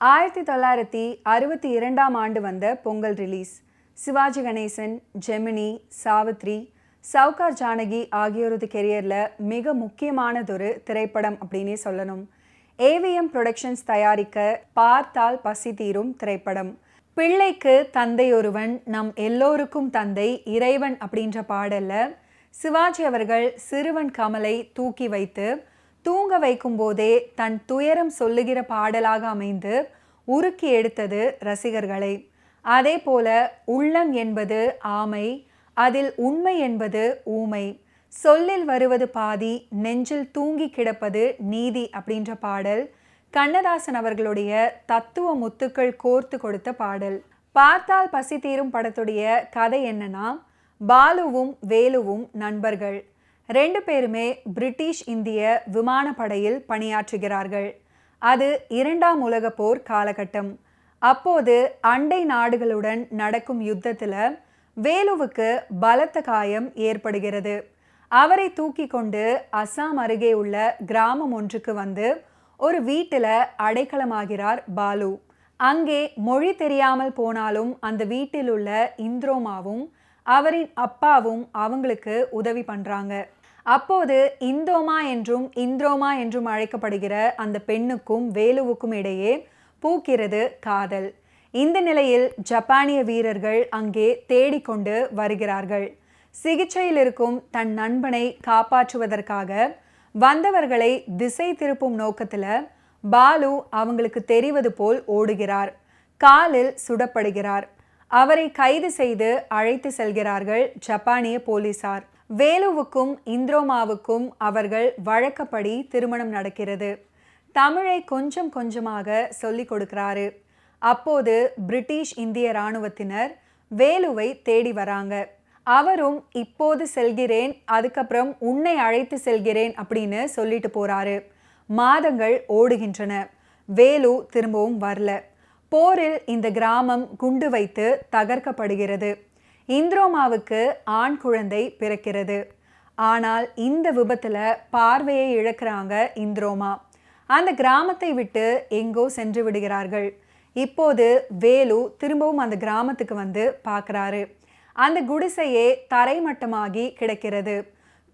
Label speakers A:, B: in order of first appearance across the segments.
A: 1962ஆம் ஆண்டு வந்த பொங்கல் ரிலீஸ். சிவாஜி கணேசன், ஜெமினி, சாவித்ரி, சவுகார் ஜானகி ஆகியோரது கெரியரில் மிக முக்கியமானதொரு திரைப்படம் அப்படின்னே சொல்லணும். ஏவிஎம் புரொடக்ஷன்ஸ் தயாரிக்க பார்த்தால் பசி தீரும் திரைப்படம். பிள்ளைக்கு தந்தை ஒருவன், நம் எல்லோருக்கும் தந்தை இறைவன் அப்படின்ற பாடல்ல சிவாஜி அவர்கள் சிறுவன் கமலை தூக்கி வைத்து தூங்க வைக்கும் போதே தன் துயரம் சொல்லுகிற பாடலாக அமைந்து உருக்கி எடுத்தது ரசிகர்களை. அதே போல உள்ளம் என்பது ஆமை, அதில் உண்மை என்பது ஊமை, சொல்லில் வருவது பாதி, நெஞ்சில் தூங்கி கிடப்பது நீதி அப்படின்ற பாடல் கண்ணதாசன் அவர்களுடைய தத்துவ முத்துக்கள் கோர்த்து கொடுத்த பாடல். பார்த்தால் பசி தீரும் படத்துடைய கதை என்னன்னா, பாலுவும் வேலுவும் நண்பர்கள். 2 பேருமே பிரிட்டிஷ் இந்திய விமானப்படையில் பணியாற்றுகிறார்கள். அது 2ஆம் உலகப் போர் காலகட்டம். அப்போது அண்டை நாடுகளுடன் நடக்கும் யுத்தத்தில் வேலுவுக்கு பலத்த காயம் ஏற்படுகிறது. அவரை தூக்கி கொண்டு அசாம் அருகே உள்ள கிராமம் ஒன்றுக்கு வந்து ஒரு வீட்டில் அடைக்கலமாகிறார் பாலு. அங்கே மொழி தெரியாமல் போனாலும் அந்த வீட்டில் உள்ள இந்திரோமாவும் அவரின் அப்பாவும் அவங்களுக்கு உதவி பண்றாங்க. அப்போது இந்தோமா என்றும் இந்திரோமா என்றும் அழைக்கப்படுகிற அந்த பெண்ணுக்கும் வேலுவுக்கும் இடையே பூக்கிறது காதல். இந்த நிலையில் ஜப்பானிய வீரர்கள் அங்கே தேடிக்கொண்டு வருகிறார்கள். சிகிச்சையில் இருக்கும் தன் நண்பனை காப்பாற்றுவதற்காக வந்தவர்களை திசை திருப்பும் நோக்கத்தில் பாலு அவங்களுக்கு தெரிவது போல் ஓடுகிறார். காலில் சுடப்படுகிறார். அவரை கைது செய்து அழைத்து செல்கிறார்கள் ஜப்பானிய போலீசார். வேலுவுக்கும் இந்திரோமாவுக்கும் அவர்கள் வழக்கப்படி திருமணம் நடக்கிறது. தமிழை கொஞ்சம் கொஞ்சமாக சொல்லிக் கொடுக்கிறாரு. அப்போது பிரிட்டிஷ் இந்திய இராணுவத்தினர் வேலுவை தேடி வராங்க. அவரும் இப்போது செல்கிறேன், அதுக்கப்புறம் உன்னை அழைத்து செல்கிறேன் அப்படின்னு சொல்லிட்டு போறாரு. மாதங்கள் ஓடுகின்றன. வேலு திரும்பவும் வரல. போரில் இந்த கிராமம் குண்டு வைத்து தகர்க்கப்படுகிறது. இந்திரோமாவுக்கு ஆண் குழந்தை பிறக்கிறது. ஆனால் இந்த விபத்துல பார்வையை இழக்கிறாங்க இந்திரோமா. அந்த கிராமத்தை விட்டு எங்கோ சென்று விடுகிறார்கள். இப்போது வேலு திரும்பவும் அந்த கிராமத்துக்கு வந்து பார்க்குறாரு. அந்த குடிசையே தரைமட்டமாகி கிடக்கிறது.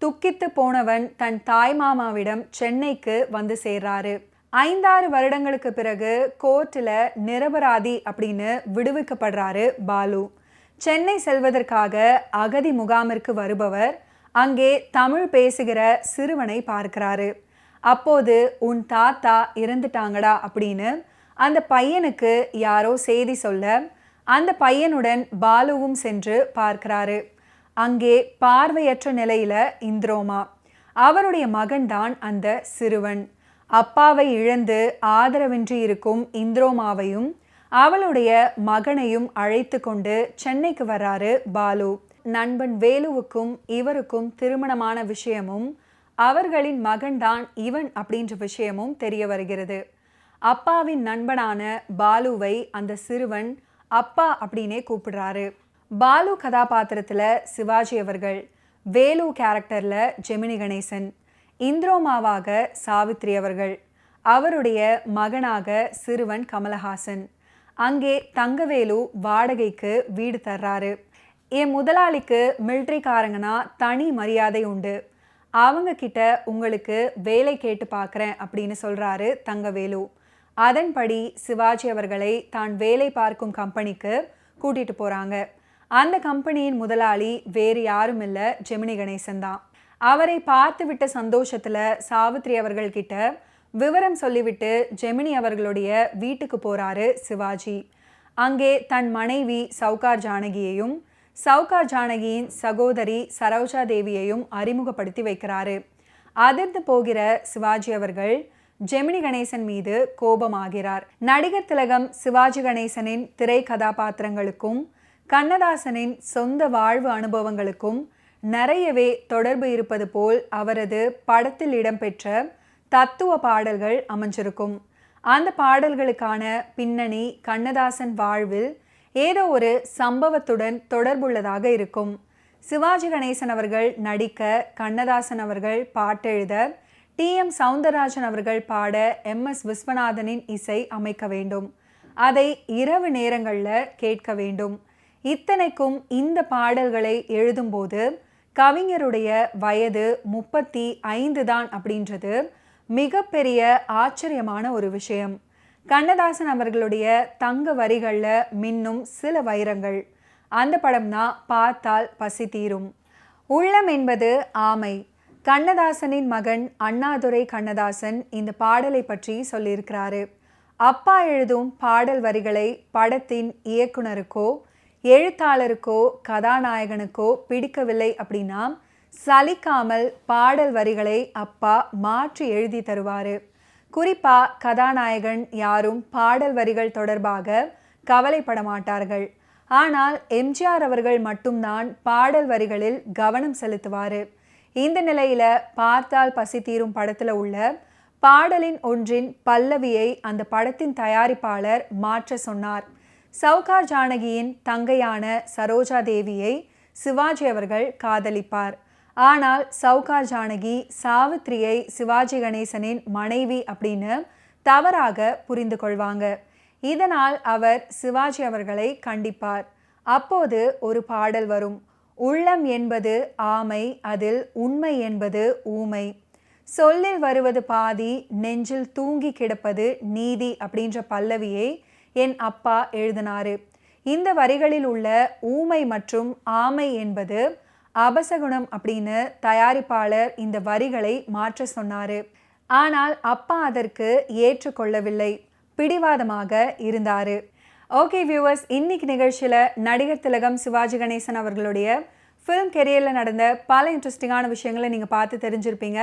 A: துக்கித்து போனவன் தன் தாய் மாமாவிடம் சென்னைக்கு வந்து சேர்றாரு. 5-6 வருடங்களுக்கு பிறகு கோர்ட்டில் நிரபராதி அப்படின்னு விடுவிக்கப்படுறாரு பாலு. சென்னை செல்வதற்காக அகதி முகாமிற்கு வருபவர் அங்கே தமிழ் பேசுகிற சிறுவனை பார்க்கிறாரு. அப்போது உன் தாத்தா இறந்துட்டாங்கடா அப்படின்னு அந்த பையனுக்கு யாரோ செய்தி சொல்ல அந்த பையனுடன் பாலுவும் சென்று பார்க்கிறாரு. அங்கே பார்வையற்ற நிலையில இந்திரோமா. அவருடைய மகன்தான் அந்த சிறுவன். அப்பாவை இழந்து ஆதரவின்றி இருக்கும் இந்திரோமாவையும் அவளுடைய மகனையும் அழைத்து கொண்டு சென்னைக்கு வர்றாரு பாலு. நண்பன் வேலுவுக்கும் இவருக்கும் திருமணமான விஷயமும் அவர்களின் மகன்தான் இவன் அப்படின்ற விஷயமும் தெரிய வருகிறது. அப்பாவின் நண்பனான பாலுவை அந்த சிறுவன் அப்பா அப்படின்னே கூப்பிடுறாரு. பாலு கதாபாத்திரத்தில் சிவாஜி அவர்கள், வேலு கேரக்டரில் ஜெமினி கணேசன், இந்திரோமாவாக சாவித்ரி அவர்கள், அவருடைய மகனாக சிறுவன் கமலஹாசன். அங்கே தங்கவேலு வாடகைக்கு வீடு தர்றாரு. என் முதலாளிக்கு மிலிட்ரிக்காரங்கன்னா தனி மரியாதை உண்டு, அவங்க கிட்ட உங்களுக்கு வேலை கேட்டு பார்க்குறேன் அப்படின்னு சொல்கிறாரு தங்கவேலு. அதன்படி சிவாஜி அவர்களை தான் வேலை பார்க்கும் கம்பெனிக்கு கூட்டிகிட்டு போகிறாங்க. அந்த கம்பெனியின் முதலாளி வேறு யாரும் இல்லை, ஜெமினி கணேசன் தான். அவரை பார்த்து விட்ட சந்தோஷத்தில் சாவித்ரி அவர்கள்கிட்ட விவரம் சொல்லிவிட்டு ஜெமினி அவர்களுடைய வீட்டுக்கு போகிறாரு சிவாஜி. அங்கே தன் மனைவி சவுகார் ஜானகியையும் சவுகார் ஜானகியின் சகோதரி சரோஜா தேவியையும் அறிமுகப்படுத்தி வைக்கிறாரு. அதிர்ந்து போகிற சிவாஜி அவர்கள் ஜெமினி கணேசன் மீது கோபமாகிறார். நடிகர் திலகம் சிவாஜி கணேசனின் திரை கதாபாத்திரங்களுக்கும் கண்ணதாசனின் சொந்த வாழ்வு அனுபவங்களுக்கும் நிறையவே தொடர்பு இருப்பது போல் அவரது படத்தில் இடம்பெற்ற தத்துவ பாடல்கள் அமைஞ்சிருக்கும். அந்த பாடல்களுக்கான பின்னணி கண்ணதாசன் வாழ்வில் ஏதோ ஒரு சம்பவத்துடன் தொடர்புள்ளதாக இருக்கும். சிவாஜி கணேசன் அவர்கள் நடிக்க, கண்ணதாசன் அவர்கள் பாட்டெழுத, டி.எம். சௌந்தரராஜன் அவர்கள் பாட, எம்.எஸ். விஸ்வநாதனின் இசை அமைக்க வேண்டும். அதை இரவு நேரங்களில் கேட்க வேண்டும். இத்தனைக்கும் இந்த பாடல்களை எழுதும்போது கவிஞருடைய வயது 35 தான் அப்படின்றது மிகப்பெரிய ஆச்சரியமான ஒரு விஷயம். கண்ணதாசன் அவர்களுடைய தங்க வரிகளில் மின்னும் சில வைரங்கள். அந்த படம் தான் பார்த்தால் பசி தீரும். உள்ளம் என்பது ஆமை. கண்ணதாசனின் மகன் அண்ணாதுரை கண்ணதாசன் இந்த பாடலை பற்றி சொல்லியிருக்கிறாரு. அப்பா எழுதும் பாடல் வரிகளை படத்தின் இயக்குனருக்கோ எழுத்தாளருக்கோ கதாநாயகனுக்கோ பிடிக்கவில்லை அப்படின்னா சலிக்காமல் பாடல் வரிகளை அப்பா மாற்றி எழுதி தருவார். குறிப்பாக கதாநாயகன் யாரும் பாடல் வரிகள் தொடர்பாக கவலைப்பட மாட்டார்கள். ஆனால் எம்ஜிஆர் அவர்கள் மட்டும்தான் பாடல் வரிகளில் கவனம் செலுத்துவார். இந்த நிலையில் பார்த்தால் பசி தீரும் படத்தில் உள்ள பாடலின் ஒன்றின் பல்லவியை அந்த படத்தின் தயாரிப்பாளர் மாற்ற சொன்னார். சவுகார் ஜானகியின் தங்கையான சரோஜா தேவியை சிவாஜி அவர்கள் காதலிப்பார். ஆனால் சவுகார் ஜானகி சாவித்திரியை சிவாஜி கணேசனின் மனைவி அப்படின்னு தவறாக புரிந்து கொள்வாங்க. இதனால் அவர் சிவாஜி அவர்களை கண்டிப்பார். அப்போது ஒரு பாடல் வரும். உள்ளம் என்பது ஆமை, அதில் உண்மை என்பது ஊமை. சொல்லில் வருவது பாதி, நெஞ்சில் தூங்கி கிடப்பது நீதி அப்படின்ற பல்லவியை என் அப்பா எழுதினாரு. இந்த வரிகளில் உள்ள ஊமை மற்றும் ஆமை என்பது அபசகுணம் அப்படின்னு தயாரிப்பாளர் இந்த வரிகளை மாற்ற சொன்னாரு. ஆனால் அப்பா அதற்கு ஏற்றுக்கொள்ளவில்லை, பிடிவாதமாக இருந்தாரு. ஓகே வியூவர்ஸ், இன்னைக்கு நிகழ்ச்சியில் நடிகர் திலகம் சிவாஜி கணேசன் அவர்களுடைய ஃபிலிம் கெரியரில் நடந்த பல இன்ட்ரெஸ்டிங்கான விஷயங்களை நீங்கள் பார்த்து தெரிஞ்சிருப்பீங்க.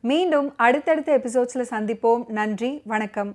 A: மீண்டும் அடுத்தடுத்த எபிசோட்ஸில் சந்திப்போம். நன்றி, வணக்கம்.